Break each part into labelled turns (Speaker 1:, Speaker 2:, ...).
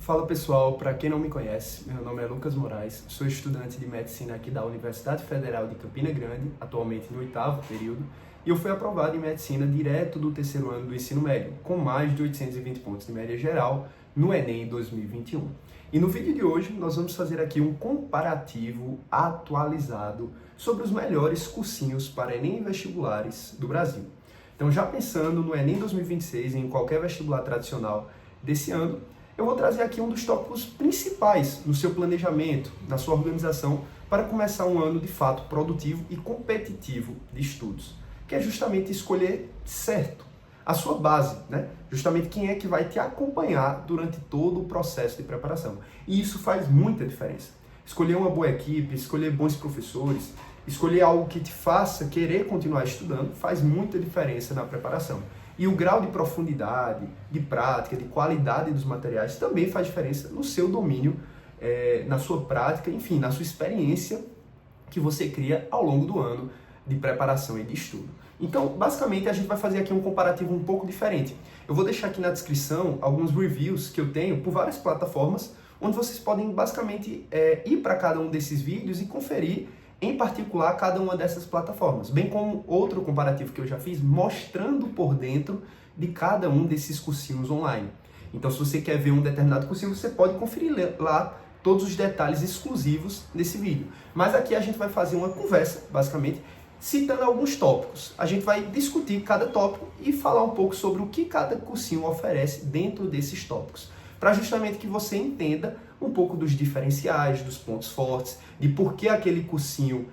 Speaker 1: Fala pessoal, para quem não me conhece, meu nome é Lucas Moraes, sou estudante de medicina aqui da Universidade Federal de Campina Grande, atualmente no 8º período, e eu fui aprovado em medicina direto do 3º ano do ensino médio, com mais de 820 pontos de média geral no Enem 2021. E no vídeo de hoje nós vamos fazer aqui um comparativo atualizado sobre os melhores cursinhos para Enem e vestibulares do Brasil. Então, já pensando no Enem 2026 e em qualquer vestibular tradicional desse ano, eu vou trazer aqui um dos tópicos principais no seu planejamento, na sua organização, para começar um ano de fato produtivo e competitivo de estudos, que é justamente escolher certo a sua base, né? Justamente quem é que vai te acompanhar durante todo o processo de preparação. E isso faz muita diferença. Escolher uma boa equipe, escolher bons professores, escolher algo que te faça querer continuar estudando, faz muita diferença na preparação. E o grau de profundidade, de prática, de qualidade dos materiais também faz diferença no seu domínio, na sua prática, enfim, na sua experiência que você cria ao longo do ano de preparação e de estudo. Então, basicamente, a gente vai fazer aqui um comparativo um pouco diferente. Eu vou deixar aqui na descrição alguns reviews que eu tenho por várias plataformas, onde vocês podem basicamente ir para cada um desses vídeos e conferir em particular cada uma dessas plataformas, bem como outro comparativo que eu já fiz mostrando por dentro de cada um desses cursinhos online. Então, se você quer ver um determinado cursinho, você pode conferir lá todos os detalhes exclusivos desse vídeo. Mas aqui a gente vai fazer uma conversa, basicamente, citando alguns tópicos. A gente vai discutir cada tópico e falar um pouco sobre o que cada cursinho oferece dentro desses tópicos, para justamente que você entenda um pouco dos diferenciais, dos pontos fortes, de por que aquele cursinho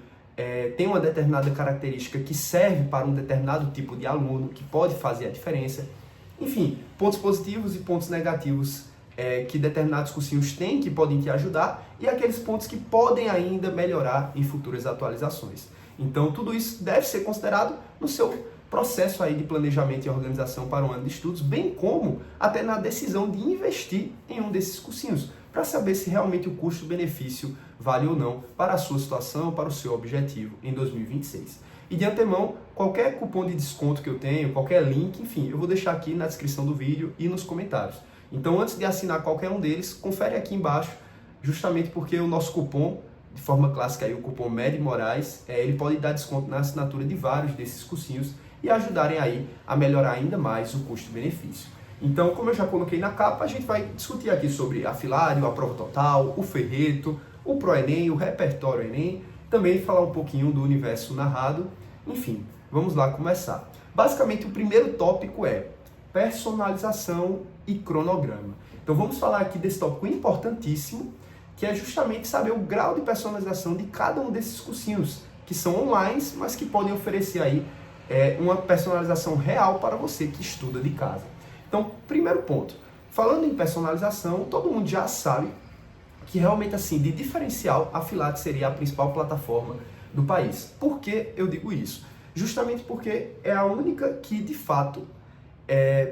Speaker 1: tem uma determinada característica que serve para um determinado tipo de aluno, que pode fazer a diferença. Enfim, pontos positivos e pontos negativos que determinados cursinhos têm, que podem te ajudar, e aqueles pontos que podem ainda melhorar em futuras atualizações. Então, tudo isso deve ser considerado no seu processo aí de planejamento e organização para o ano de estudos, bem como até na decisão de investir em um desses cursinhos, para saber se realmente o custo-benefício vale ou não para a sua situação, para o seu objetivo em 2026. E de antemão, qualquer cupom de desconto que eu tenho, qualquer link, enfim, eu vou deixar aqui na descrição do vídeo e nos comentários. Então, antes de assinar qualquer um deles, confere aqui embaixo, justamente porque o nosso cupom, de forma clássica, aí, o cupom MED Moraes, ele pode dar desconto na assinatura de vários desses cursinhos e ajudarem aí a melhorar ainda mais o custo-benefício. Então, como eu já coloquei na capa, a gente vai discutir aqui sobre a Filário, a Prova Total, o Ferreto, o ProEnem, o Repertório Enem, também falar um pouquinho do universo narrado. Enfim, vamos lá começar. Basicamente, o primeiro tópico é personalização e cronograma. Então, vamos falar aqui desse tópico importantíssimo, que é justamente saber o grau de personalização de cada um desses cursinhos, que são online, mas que podem oferecer aí uma personalização real para você que estuda de casa. Então, primeiro ponto, falando em personalização, todo mundo já sabe que realmente assim, de diferencial, a Filat seria a principal plataforma do país. Por que eu digo isso? Justamente porque é a única que, de fato,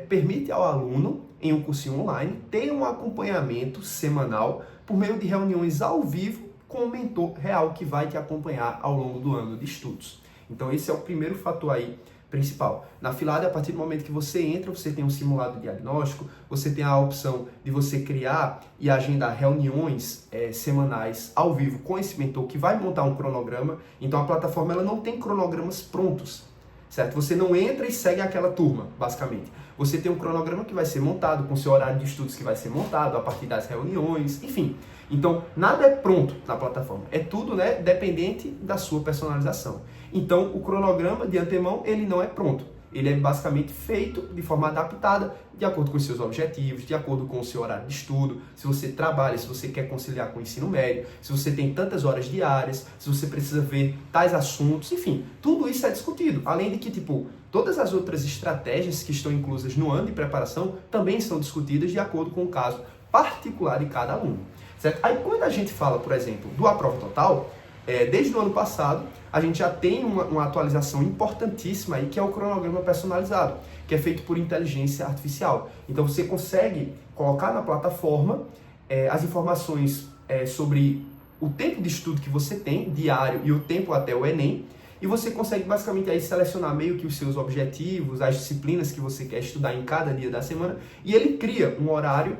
Speaker 1: permite ao aluno, em um cursinho online, ter um acompanhamento semanal por meio de reuniões ao vivo com o mentor real que vai te acompanhar ao longo do ano de estudos. Então, esse é o primeiro fator aí principal. Na Filat, a partir do momento que você entra, você tem um simulado diagnóstico, você tem a opção de você criar e agendar reuniões semanais ao vivo com esse mentor que vai montar um cronograma. Então, a plataforma ela não tem cronogramas prontos, certo? Você não entra e segue aquela turma, basicamente. Você tem um cronograma que vai ser montado, com seu horário de estudos que vai ser montado a partir das reuniões, enfim. Então, nada é pronto na plataforma. É tudo, dependente da sua personalização. Então, o cronograma, de antemão, ele não é pronto. Ele é basicamente feito de forma adaptada, de acordo com os seus objetivos, de acordo com o seu horário de estudo, se você trabalha, se você quer conciliar com o ensino médio, se você tem tantas horas diárias, se você precisa ver tais assuntos, enfim, tudo isso é discutido. Além de que, todas as outras estratégias que estão inclusas no ano de preparação também são discutidas de acordo com o caso particular de cada aluno, certo? Aí, quando a gente fala, por exemplo, do A Prova Total, desde o ano passado, a gente já tem uma atualização importantíssima aí, que é o cronograma personalizado, que é feito por inteligência artificial. Então, você consegue colocar na plataforma as informações sobre o tempo de estudo que você tem, diário, e o tempo até o Enem, e você consegue basicamente aí selecionar meio que os seus objetivos, as disciplinas que você quer estudar em cada dia da semana, e ele cria um horário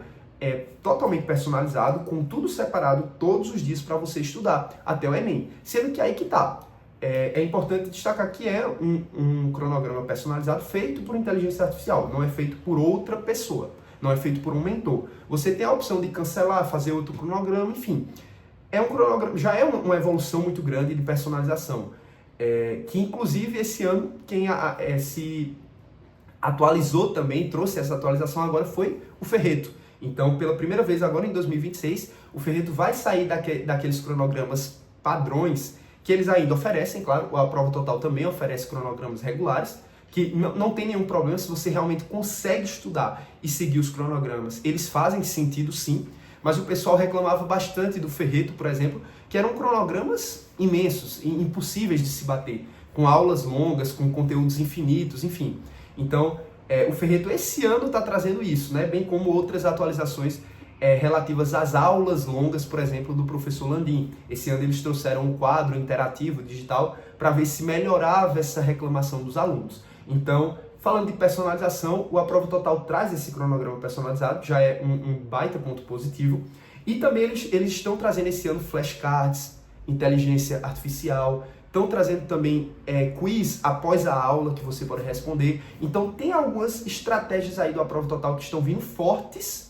Speaker 1: totalmente personalizado, com tudo separado todos os dias para você estudar, até o Enem. Sendo que aí que tá. É importante destacar que é um cronograma personalizado feito por inteligência artificial, não é feito por outra pessoa, não é feito por um mentor. Você tem a opção de cancelar, fazer outro cronograma, enfim. É um cronograma, já é uma evolução muito grande de personalização, que inclusive esse ano quem se atualizou também, trouxe essa atualização agora foi o Ferreto. Então, pela primeira vez agora em 2026, o Ferreto vai sair daqueles cronogramas padrões que eles ainda oferecem, claro, a Prova Total também oferece cronogramas regulares, que não tem nenhum problema se você realmente consegue estudar e seguir os cronogramas. Eles fazem sentido sim, mas o pessoal reclamava bastante do Ferreto, por exemplo, que eram cronogramas imensos, impossíveis de se bater, com aulas longas, com conteúdos infinitos, enfim. Então, o Ferreto esse ano está trazendo isso, né? Bem como outras atualizações relativas às aulas longas, por exemplo, do professor Landim. Esse ano eles trouxeram um quadro interativo digital para ver se melhorava essa reclamação dos alunos. Então, falando de personalização, o A Prova Total traz esse cronograma personalizado, já é um baita ponto positivo. E também eles estão trazendo esse ano flashcards, inteligência artificial, estão trazendo também quiz após a aula que você pode responder. Então, tem algumas estratégias aí do A Prova Total que estão vindo fortes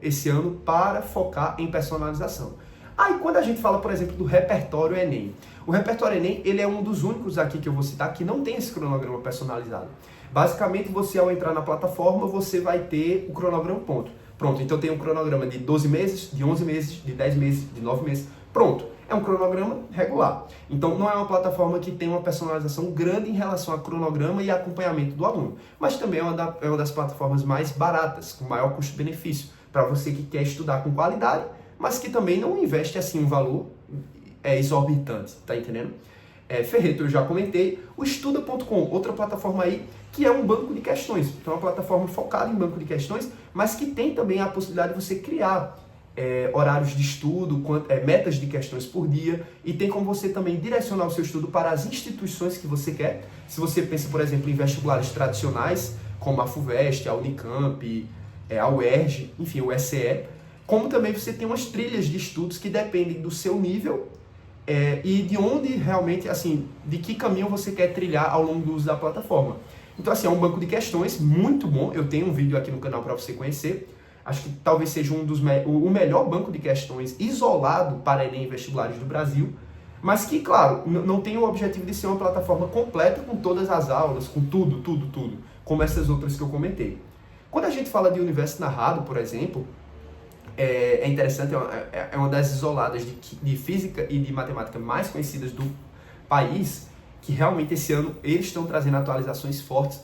Speaker 1: esse ano para focar em personalização. Aí quando a gente fala, por exemplo, do repertório Enem, o repertório Enem ele é um dos únicos aqui que eu vou citar que não tem esse cronograma personalizado. Basicamente, você ao entrar na plataforma, você vai ter o cronograma pronto. Então tem um cronograma de 12 meses, de 11 meses, de 10 meses, de 9 meses, pronto. É um cronograma regular. Então não é uma plataforma que tem uma personalização grande em relação a cronograma e acompanhamento do aluno. Mas também é uma das plataformas mais baratas, com maior custo-benefício, para você que quer estudar com qualidade, mas que também não investe assim um valor exorbitante, tá entendendo? Ferreto, eu já comentei. O Estuda.com, outra plataforma aí, que é um banco de questões. Então é uma plataforma focada em banco de questões, mas que tem também a possibilidade de você criar horários de estudo, metas de questões por dia, e tem como você também direcionar o seu estudo para as instituições que você quer. Se você pensa, por exemplo, em vestibulares tradicionais, como a FUVEST, a Unicamp, a UERJ, enfim, o SE, como também você tem umas trilhas de estudos que dependem do seu nível e de onde realmente, assim, de que caminho você quer trilhar ao longo do uso da plataforma. Então, assim, é um banco de questões muito bom. Eu tenho um vídeo aqui no canal para você conhecer. Acho que talvez seja o melhor banco de questões isolado para Enem e vestibulares do Brasil, mas que, claro, não tem o objetivo de ser uma plataforma completa com todas as aulas, com tudo, como essas outras que eu comentei. Quando a gente fala de Universo Narrado, por exemplo, é interessante, é uma das isoladas de física e de matemática mais conhecidas do país, que realmente esse ano eles estão trazendo atualizações fortes,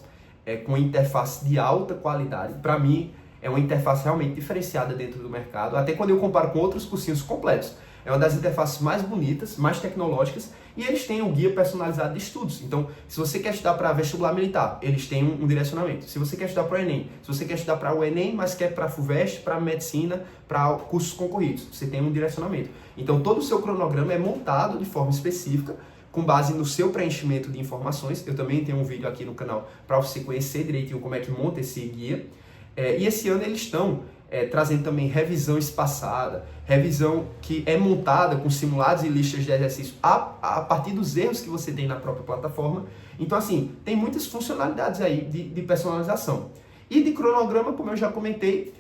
Speaker 1: com interface de alta qualidade. Para mim, é uma interface realmente diferenciada dentro do mercado, até quando eu comparo com outros cursinhos completos. É uma das interfaces mais bonitas, mais tecnológicas, e eles têm um guia personalizado de estudos. Então, se você quer estudar para vestibular militar, eles têm um direcionamento. Se você quer estudar para o Enem, se você quer estudar para o Enem, mas quer para a FUVEST, para medicina, para cursos concorridos, você tem um direcionamento. Então, todo o seu cronograma é montado de forma específica, com base no seu preenchimento de informações. Eu também tenho um vídeo aqui no canal para você conhecer direitinho como é que monta esse guia. E esse ano eles estão trazendo também revisão espaçada, revisão que é montada com simulados e listas de exercícios a partir dos erros que você tem na própria plataforma. Então, assim, tem muitas funcionalidades aí de personalização. E de cronograma, como eu já comentei,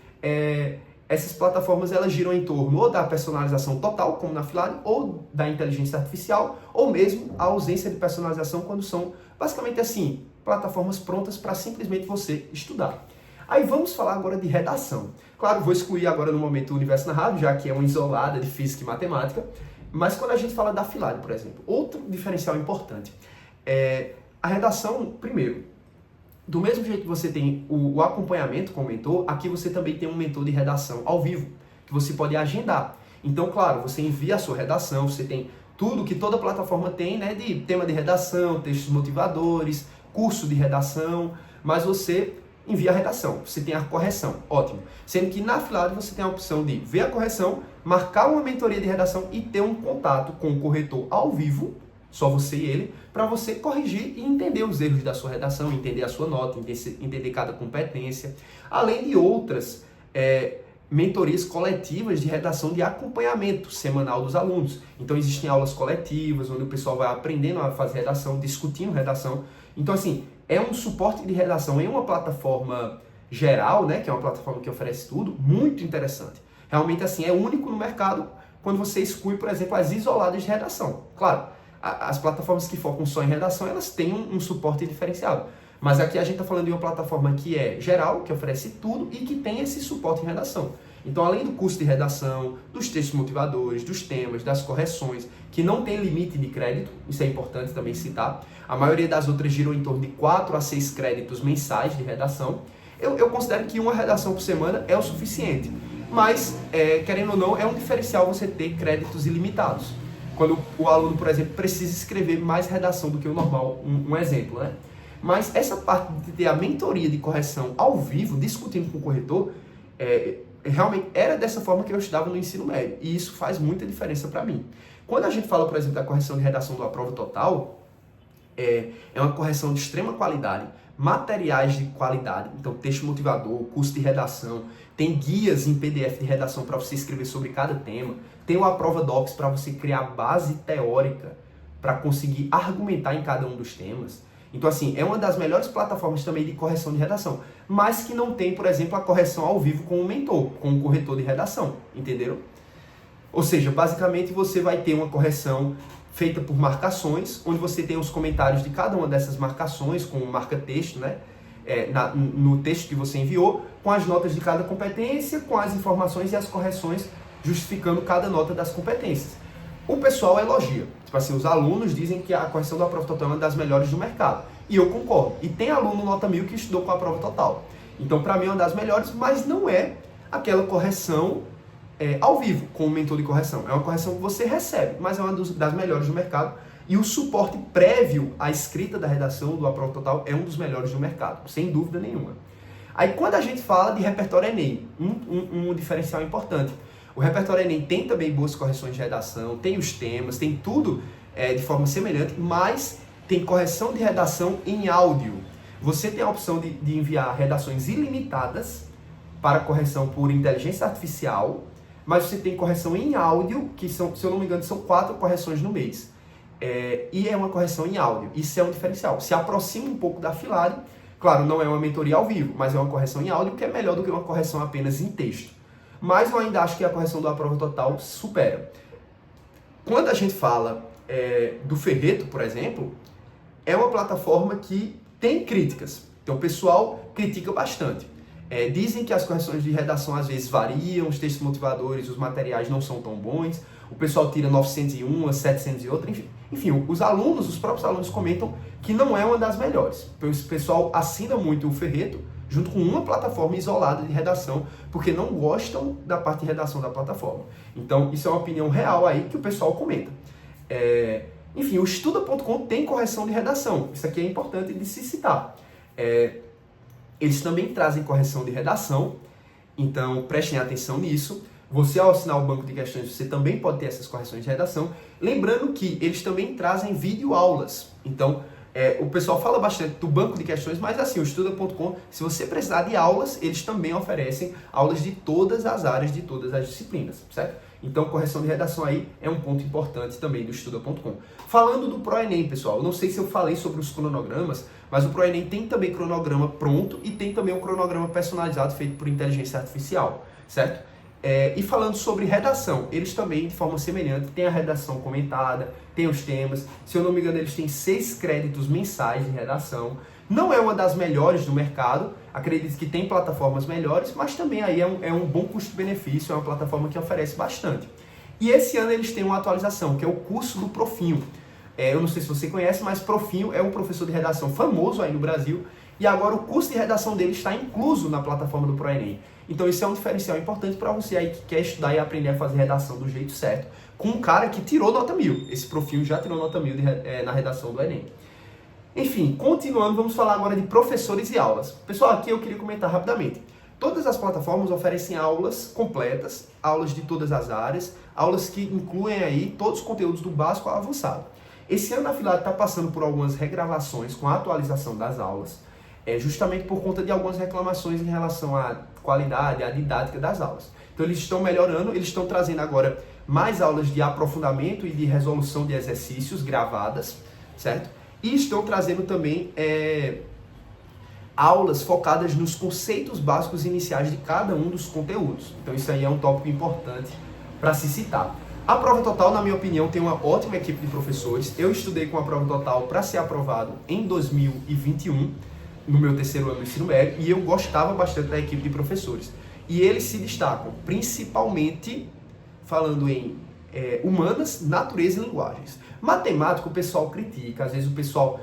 Speaker 1: essas plataformas elas giram em torno ou da personalização total, como na Filari, ou da inteligência artificial, ou mesmo a ausência de personalização quando são, basicamente assim, plataformas prontas para simplesmente você estudar. Aí vamos falar agora de redação. Claro, vou excluir agora no momento o Universo Narrado, já que é uma isolada de física e matemática, mas quando a gente fala da Filari, por exemplo, outro diferencial importante é a redação, primeiro, do mesmo jeito que você tem o acompanhamento com o mentor, aqui você também tem um mentor de redação ao vivo, que você pode agendar. Então, claro, você envia a sua redação, você tem tudo que toda plataforma tem, né, de tema de redação, textos motivadores, curso de redação, mas você envia a redação, você tem a correção, ótimo. Sendo que na Filari você tem a opção de ver a correção, marcar uma mentoria de redação e ter um contato com o corretor ao vivo, só você e ele, para você corrigir e entender os erros da sua redação, entender a sua nota, entender cada competência, além de outras mentorias coletivas de redação de acompanhamento semanal dos alunos. Então existem aulas coletivas, onde o pessoal vai aprendendo a fazer redação, discutindo redação. Então assim, é um suporte de redação em uma plataforma geral, né, que é uma plataforma que oferece tudo, muito interessante. Realmente assim, é único no mercado quando você exclui, por exemplo, as isoladas de redação. Claro, as plataformas que focam só em redação, elas têm um suporte diferenciado. Mas aqui a gente está falando de uma plataforma que é geral, que oferece tudo e que tem esse suporte em redação. Então, além do curso de redação, dos textos motivadores, dos temas, das correções, que não tem limite de crédito, isso é importante também citar. A maioria das outras giram em torno de 4 a 6 créditos mensais de redação. Eu considero que uma redação por semana é o suficiente. Mas, querendo ou não, é um diferencial você ter créditos ilimitados. Quando o aluno, por exemplo, precisa escrever mais redação do que o normal, um exemplo, né? Mas essa parte de ter a mentoria de correção ao vivo, discutindo com o corretor, realmente era dessa forma que eu estudava no ensino médio. E isso faz muita diferença para mim. Quando a gente fala, por exemplo, da correção de redação do Aprova Total, é uma correção de extrema qualidade, materiais de qualidade, então texto motivador, curso de redação, tem guias em PDF de redação para você escrever sobre cada tema, tem o Aprova Docs para você criar base teórica para conseguir argumentar em cada um dos temas. Então, assim, é uma das melhores plataformas também de correção de redação, mas que não tem, por exemplo, a correção ao vivo com o mentor, com o corretor de redação, entenderam? Ou seja, basicamente você vai ter uma correção feita por marcações, onde você tem os comentários de cada uma dessas marcações, com marca-texto, né? No texto que você enviou, com as notas de cada competência, com as informações e as correções, justificando cada nota das competências. O pessoal elogia. Tipo assim, os alunos dizem que a correção da Aprova Total é uma das melhores do mercado. E eu concordo. E tem aluno nota 1000 que estudou com a Aprova Total. Então, para mim, é uma das melhores, mas não é aquela correção ao vivo, com o mentor de correção. É uma correção que você recebe, mas é uma das melhores do mercado. E o suporte prévio à escrita da redação do Aprova Total é um dos melhores do mercado, sem dúvida nenhuma. Aí, quando a gente fala de repertório Enem, um diferencial importante. O repertório Enem tem também boas correções de redação, tem os temas, tem tudo de forma semelhante, mas tem correção de redação em áudio. Você tem a opção de enviar redações ilimitadas para correção por inteligência artificial, mas você tem correção em áudio, que são, se eu não me engano, são 4 correções no mês. E é uma correção em áudio. Isso é um diferencial. Se aproxima um pouco da Filari. Claro, não é uma mentoria ao vivo, mas é uma correção em áudio, que é melhor do que uma correção apenas em texto. Mas eu ainda acho que a correção do Aprova Total supera. Quando a gente fala do Ferreto, por exemplo, é uma plataforma que tem críticas. Então o pessoal critica bastante. Dizem que as correções de redação às vezes variam, os textos motivadores, os materiais não são tão bons, o pessoal tira 901, 700 e outra, enfim, os próprios alunos comentam que não é uma das melhores. O pessoal assina muito o Ferreto, junto com uma plataforma isolada de redação, porque não gostam da parte de redação da plataforma. Então, isso é uma opinião real aí que o pessoal comenta. Enfim, o Estuda.com tem correção de redação. Isso aqui é importante de se citar. Eles também trazem correção de redação, então prestem atenção nisso. Você, ao assinar o banco de questões, você também pode ter essas correções de redação. Lembrando que eles também trazem videoaulas. Então, o pessoal fala bastante do banco de questões, mas assim, o Estuda.com, se você precisar de aulas, eles também oferecem aulas de todas as áreas, de todas as disciplinas, certo? Então, correção de redação aí é um ponto importante também do Estuda.com. Falando do ProEnem, pessoal, eu não sei se eu falei sobre os cronogramas, mas o ProEnem tem também cronograma pronto e tem também um cronograma personalizado feito por inteligência artificial, certo? E falando sobre redação, eles também, de forma semelhante, têm a redação comentada, tem os temas. Se eu não me engano, eles têm 6 créditos mensais de redação. Não é uma das melhores do mercado, acredito que tem plataformas melhores, mas também aí é um bom custo-benefício, é uma plataforma que oferece bastante. E esse ano eles têm uma atualização, que é o curso do Profinho. Eu não sei se você conhece, mas Profinho é um professor de redação famoso aí no Brasil, e agora o curso de redação dele está incluso na plataforma do ProEnem. Então isso é um diferencial importante para você aí que quer estudar e aprender a fazer redação do jeito certo, com um cara que tirou nota 1000. Esse Profinho já tirou nota 1000 na redação do Enem. Enfim, continuando, vamos falar agora de professores e aulas. Pessoal, aqui eu queria comentar rapidamente. Todas as plataformas oferecem aulas completas, aulas de todas as áreas, aulas que incluem aí todos os conteúdos do básico ao avançado. Esse ano a Filari está passando por algumas regravações com a atualização das aulas, justamente por conta de algumas reclamações em relação a qualidade, a didática das aulas. Então eles estão melhorando, eles estão trazendo agora mais aulas de aprofundamento e de resolução de exercícios gravadas, certo? E estão trazendo também aulas focadas nos conceitos básicos iniciais de cada um dos conteúdos. Então isso aí é um tópico importante para se citar. A Prova Total, na minha opinião, tem uma ótima equipe de professores. Eu estudei com a Prova Total para ser aprovado em 2021, no meu terceiro ano do ensino médio, e eu gostava bastante da equipe de professores. E eles se destacam, principalmente falando em humanas, natureza e linguagens. Matemática, o pessoal critica, às vezes o pessoal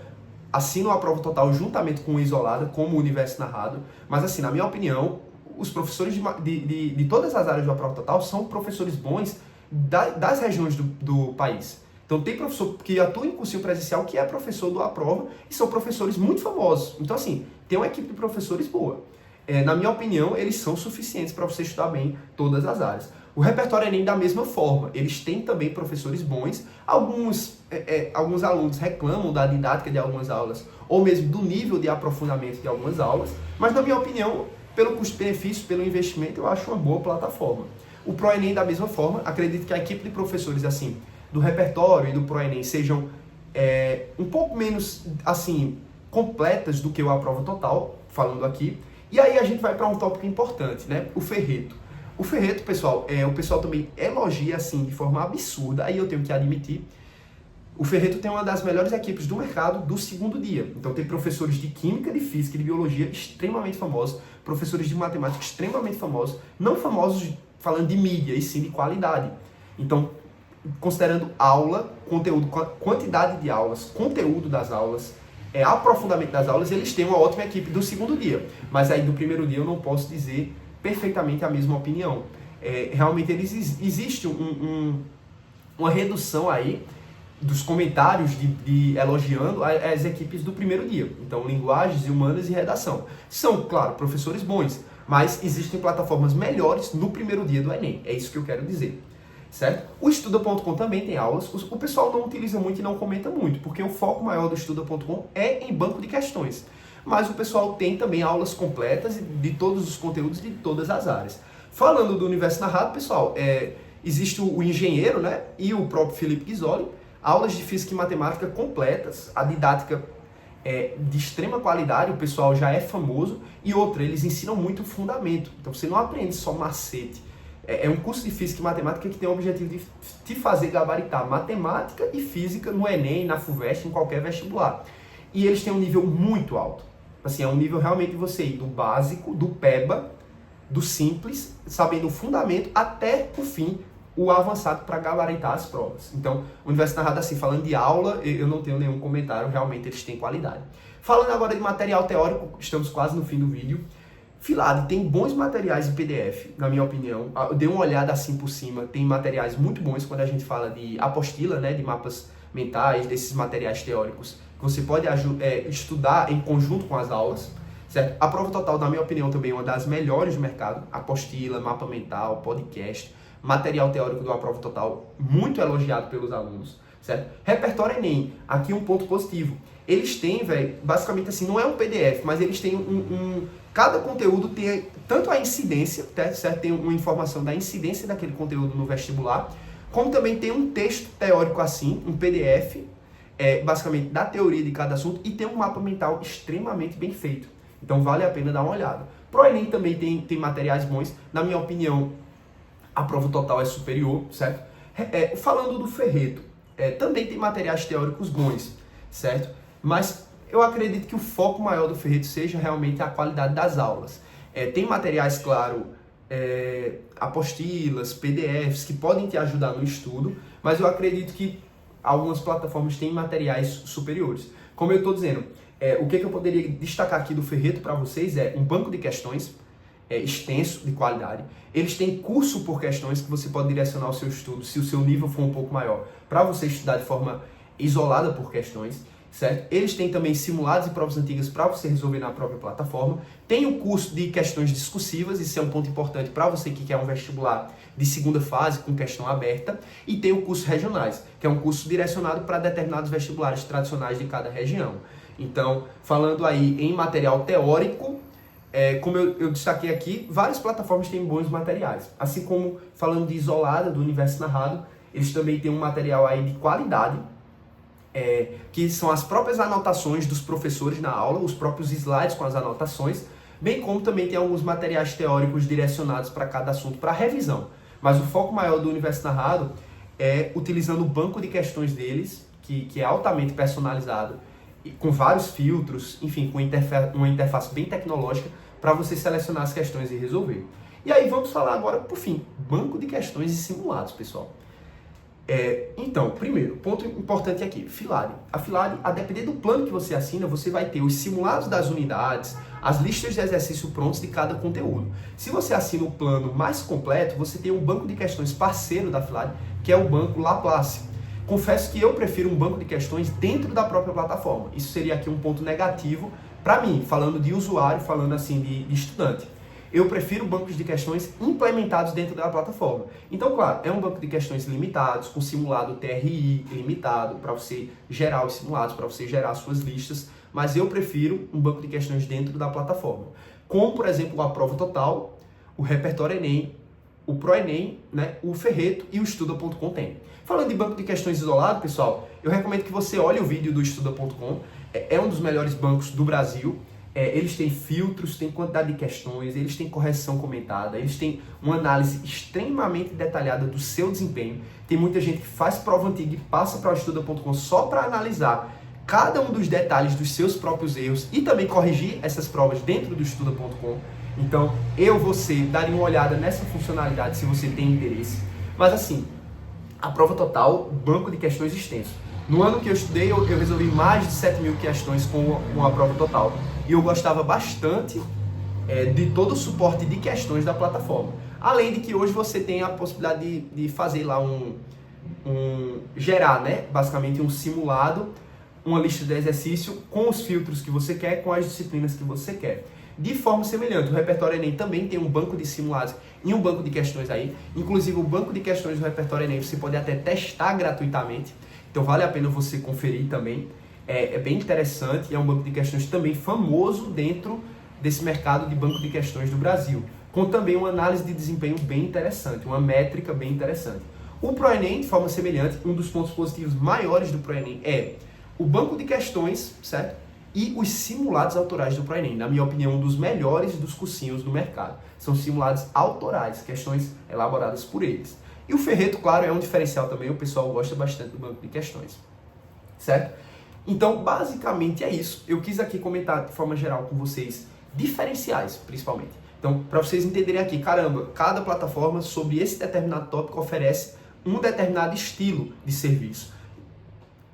Speaker 1: assina a Prova Total juntamente com o Isolada, como o Universo Narrado, mas assim, na minha opinião, os professores de todas as áreas da Prova Total são professores bons das regiões do país. Então tem professor que atua em cursinho presencial que é professor do Aprova e são professores muito famosos. Então assim, tem uma equipe de professores boa. Na minha opinião, eles são suficientes para você estudar bem todas as áreas. O repertório Enem da mesma forma, eles têm também professores bons. Alguns alunos reclamam da didática de algumas aulas, ou mesmo do nível de aprofundamento de algumas aulas, mas na minha opinião, pelo custo-benefício, pelo investimento, eu acho uma boa plataforma. O ProEnem da mesma forma, acredito que a equipe de professores assim, do repertório e do ProEnem sejam um pouco menos assim, completas do que o Aprova Total, falando aqui. E aí a gente vai para um tópico importante, né? O Ferreto. O Ferreto, pessoal, o pessoal também elogia assim de forma absurda, aí eu tenho que admitir. O Ferreto tem uma das melhores equipes do mercado do segundo dia. Então tem professores de química, de física e de biologia extremamente famosos, professores de matemática extremamente famosos, não famosos falando de mídia, e sim de qualidade. Então, considerando aula, conteúdo, quantidade de aulas, conteúdo das aulas, aprofundamento das aulas, eles têm uma ótima equipe do segundo dia. Mas aí do primeiro dia eu não posso dizer perfeitamente a mesma opinião. Realmente existe uma redução aí dos comentários de elogiando as equipes do primeiro dia. Então, linguagens, humanas e redação. São, claro, professores bons, mas existem plataformas melhores no primeiro dia do Enem. É isso que eu quero dizer. Certo? O Estuda.com também tem aulas. O pessoal não utiliza muito e não comenta muito, porque o foco maior do Estuda.com é em banco de questões. Mas o pessoal tem também aulas completas de todos os conteúdos de todas as áreas. Falando do Universo Narrado, pessoal, existe o engenheiro, né, e o próprio Felipe Ghisoli, aulas de física e matemática completas, a didática de extrema qualidade, o pessoal já é famoso, e outra, eles ensinam muito o fundamento. Então você não aprende só macete. É um curso de física e matemática que tem o objetivo de te fazer gabaritar matemática e física no Enem, na FUVEST, em qualquer vestibular. E eles têm um nível muito alto. Assim, é um nível realmente de você ir do básico, do PEBA, do simples, sabendo o fundamento, até o fim, o avançado para gabaritar as provas. Então, o Universo Narrado, assim, falando de aula, eu não tenho nenhum comentário, realmente eles têm qualidade. Falando agora de material teórico, estamos quase no fim do vídeo. Filade tem bons materiais em PDF, na minha opinião. Eu dei uma olhada assim por cima, tem materiais muito bons quando a gente fala de apostila, né, de mapas mentais, desses materiais teóricos, que você pode estudar em conjunto com as aulas, certo? A Prova Total, na minha opinião, também é uma das melhores do mercado. Apostila, mapa mental, podcast, material teórico do A Prova Total, muito elogiado pelos alunos, certo? Repertório Enem, aqui um ponto positivo. Eles têm, basicamente assim, não é um PDF, mas eles têm cada conteúdo tem tanto a incidência, certo? Tem uma informação da incidência daquele conteúdo no vestibular, como também tem um texto teórico assim, um PDF, basicamente da teoria de cada assunto, e tem um mapa mental extremamente bem feito. Então vale a pena dar uma olhada. Pro Enem também tem materiais bons. Na minha opinião, a Prova Total é superior, certo? Falando do Ferreto, também tem materiais teóricos bons, certo? Mas eu acredito que o foco maior do Ferreto seja realmente a qualidade das aulas. Tem materiais, claro, apostilas, PDFs, que podem te ajudar no estudo, mas eu acredito que algumas plataformas têm materiais superiores. Como eu estou dizendo, o que eu poderia destacar aqui do Ferreto para vocês é um banco de questões extenso, de qualidade. Eles têm curso por questões que você pode direcionar o seu estudo, se o seu nível for um pouco maior, para você estudar de forma isolada por questões. Certo? Eles têm também simulados e provas antigas para você resolver na própria plataforma. Tem o curso de questões discursivas, isso é um ponto importante para você que quer um vestibular de segunda fase com questão aberta. E tem o curso regionais, que é um curso direcionado para determinados vestibulares tradicionais de cada região. Então, falando aí em material teórico, como eu destaquei aqui, várias plataformas têm bons materiais. Assim como, falando de Isolada, do Universo Narrado, eles também têm um material aí de qualidade, que são as próprias anotações dos professores na aula, os próprios slides com as anotações, bem como também tem alguns materiais teóricos direcionados para cada assunto, para revisão. Mas o foco maior do Universo Narrado é utilizando o banco de questões deles, que é altamente personalizado, com vários filtros, enfim, com uma interface bem tecnológica para você selecionar as questões e resolver. E aí vamos falar agora, por fim, banco de questões e simulados, pessoal. Então, primeiro, ponto importante aqui, Filade. A Filade, a depender do plano que você assina, você vai ter os simulados das unidades, as listas de exercício prontos de cada conteúdo. Se você assina o plano mais completo, você tem um banco de questões parceiro da Filade, que é o banco Laplace. Confesso que eu prefiro um banco de questões dentro da própria plataforma. Isso seria aqui um ponto negativo para mim, falando de usuário, falando assim de estudante. Eu prefiro bancos de questões implementados dentro da plataforma. Então, claro, é um banco de questões limitados, com simulado TRI limitado, para você gerar os simulados, para você gerar suas listas, mas eu prefiro um banco de questões dentro da plataforma. Como, por exemplo, a Prova Total, o Repertório Enem, o ProEnem, né, o Ferreto e o Estuda.com tem. Falando de banco de questões isolado, pessoal, eu recomendo que você olhe o vídeo do Estuda.com, é um dos melhores bancos do Brasil. Eles têm filtros, têm quantidade de questões, eles têm correção comentada, eles têm uma análise extremamente detalhada do seu desempenho. Tem muita gente que faz prova antiga e passa para o Estuda.com só para analisar cada um dos detalhes dos seus próprios erros e também corrigir essas provas dentro do Estuda.com. Então, você daria uma olhada nessa funcionalidade se você tem interesse. Mas assim, a Prova Total, banco de questões extenso. No ano que eu estudei, eu resolvi mais de 7.000 questões com a Prova Total. E eu gostava bastante de todo o suporte de questões da plataforma. Além de que hoje você tem a possibilidade de fazer lá gerar, né, basicamente um simulado, uma lista de exercício com os filtros que você quer, com as disciplinas que você quer. De forma semelhante, o Repertório Enem também tem um banco de simulados e um banco de questões aí. Inclusive, o banco de questões do Repertório Enem você pode até testar gratuitamente. Então, vale a pena você conferir também. É bem interessante e é um banco de questões também famoso dentro desse mercado de banco de questões do Brasil, com também uma análise de desempenho bem interessante, uma métrica bem interessante. O ProEnem, de forma semelhante, um dos pontos positivos maiores do ProEnem é o banco de questões, certo? E os simulados autorais do ProEnem, na minha opinião, um dos melhores dos cursinhos do mercado. São simulados autorais, questões elaboradas por eles. E o Ferreto, claro, é um diferencial também, o pessoal gosta bastante do banco de questões, certo? Então, basicamente é isso. Eu quis aqui comentar de forma geral com vocês diferenciais, principalmente. Então, para vocês entenderem aqui, caramba, cada plataforma sobre esse determinado tópico oferece um determinado estilo de serviço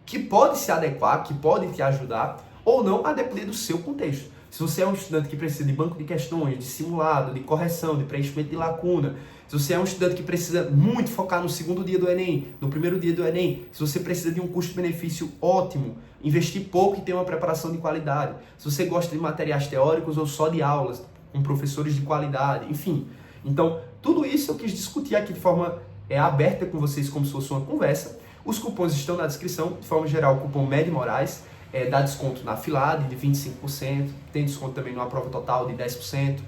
Speaker 1: que pode se adequar, que pode te ajudar ou não, a depender do seu contexto. Se você é um estudante que precisa de banco de questões, de simulado, de correção, de preenchimento de lacuna, se você é um estudante que precisa muito focar no segundo dia do Enem, no primeiro dia do Enem, se você precisa de um custo-benefício ótimo, investir pouco e ter uma preparação de qualidade, se você gosta de materiais teóricos ou só de aulas, com professores de qualidade, enfim. Então, tudo isso eu quis discutir aqui de forma aberta com vocês, como se fosse uma conversa. Os cupons estão na descrição, de forma geral, o cupom MED Moraes dá desconto na Filade de 25%, tem desconto também numa Prova Total de 10%,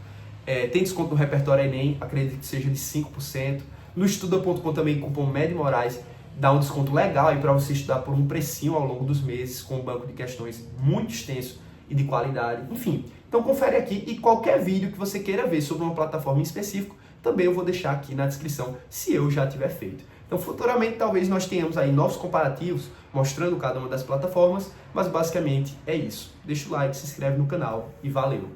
Speaker 1: tem desconto no Repertório Enem, acredito que seja de 5%. No Estuda.com também, cupom MED Moraes, dá um desconto legal aí para você estudar por um precinho ao longo dos meses, com um banco de questões muito extenso e de qualidade, enfim. Então confere aqui e qualquer vídeo que você queira ver sobre uma plataforma em específico, também eu vou deixar aqui na descrição, se eu já tiver feito. Então futuramente talvez nós tenhamos aí novos comparativos, mostrando cada uma das plataformas, mas basicamente é isso. Deixa o like, se inscreve no canal e valeu!